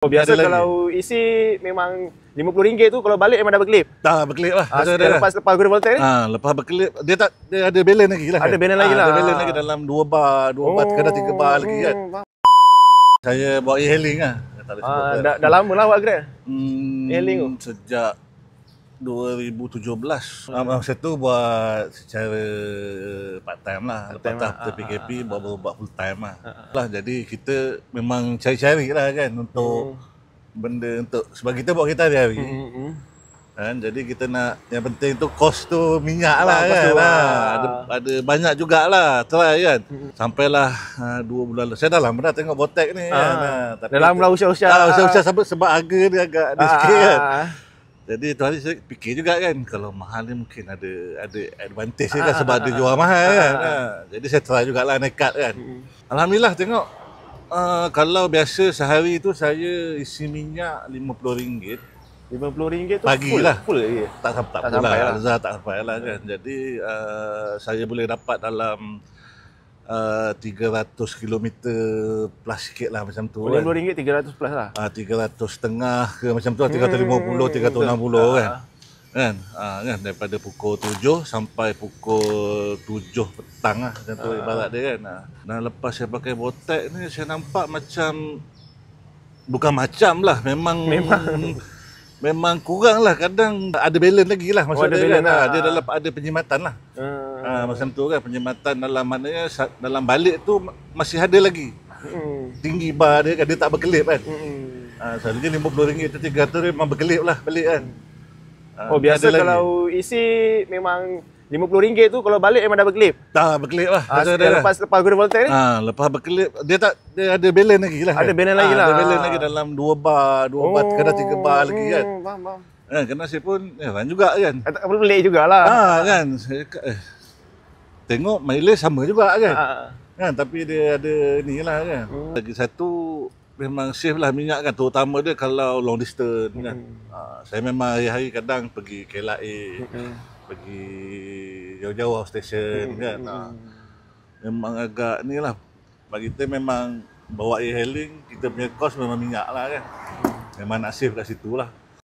Oh, biasa kalau isi memang RM50 tu, kalau balik memang dah berkelip. Dah berkelip lah. Lepas Gurun Voltaire ni? Lepas berkelip dia ada balance lagi lah. Ada balance lagi lah. Ada balance lagi dalam 2 bar, 2 bar kadang 3 bar lagi kan. Saya bawa e-hailing lah. Dah lama lah awak Grab? E-hailing tu? Sejak 2017. Masa tu buat secara part time lah. Lepas tu PKP baru buat full time lah. Jadi kita memang cari-cari lah kan untuk benda untuk sebab kita buat kereta hari-hari. Kan? Jadi kita nak yang penting tu kos tu minyak lah kan. Ada banyak jugalah try kan. Sampailah 2 bulan lepas. Saya dah lama dah tengok Botek ni kan. Dah lama lah usia-usia. Usia-usia sebab harga dia agak ada sikit kan. Jadi tu hari saya fikir juga kan, kalau mahal ni mungkin ada advantage kan sebab dia jual mahal kan. Jadi saya try jugalah nekat kan. Alhamdulillah tengok kalau biasa sehari tu saya isi minyak RM50. RM50 tu pagi full, lah. Full lagi. Tak sampai lah. Tak sampai lah kan. Jadi saya boleh dapat dalam 300 km plus sikit lah macam tu. RM50 300 plus lah. 300.5 ke macam tu, 350, 360 kan. Kan daripada pukul 7 sampai pukul 7 petang lah macam tu ibarat dia kan. Dan lepas saya pakai Botek ni saya nampak macam bukan macam lah, memang kurang lah, kadang ada balance lagi lah maksudnya kan. Dia dalam ada penyimatan lah. Macam tu kan, penyimatan dalam maknanya dalam balik tu masih ada lagi. Tinggi bar dia kan, dia tak berkelip kan. Selalunya RM50 tu 300 memang berkelip lah balik kan. Biasa kalau isi memang RM50 tu, kalau balik memang dah berkelip. Dah berkelip lah. Lepas Gurun Voltaire ni? Lepas berkelip dia ada balance lagi lah. Ada balance lagi lah. Ada balance lagi dalam 2 bar, 2 bar kadang 3 bar lagi kan. Faham. Kerana saya pun heran juga kan. Tak perlu pelik jugalah. Kan. Saya tengok mileage sama juga kan. Kan tapi dia ada ni lah kan. Lagi satu memang safe lah minyak kan, terutama dia kalau long distance kan. Saya memang hari-hari kadang pergi KLIA, pergi jauh-jauh stesen kan. Memang agak ni lah, bagi kita memang bawa e-hailing, kita punya kos memang minyak lah kan. Memang nak save kat situ lah.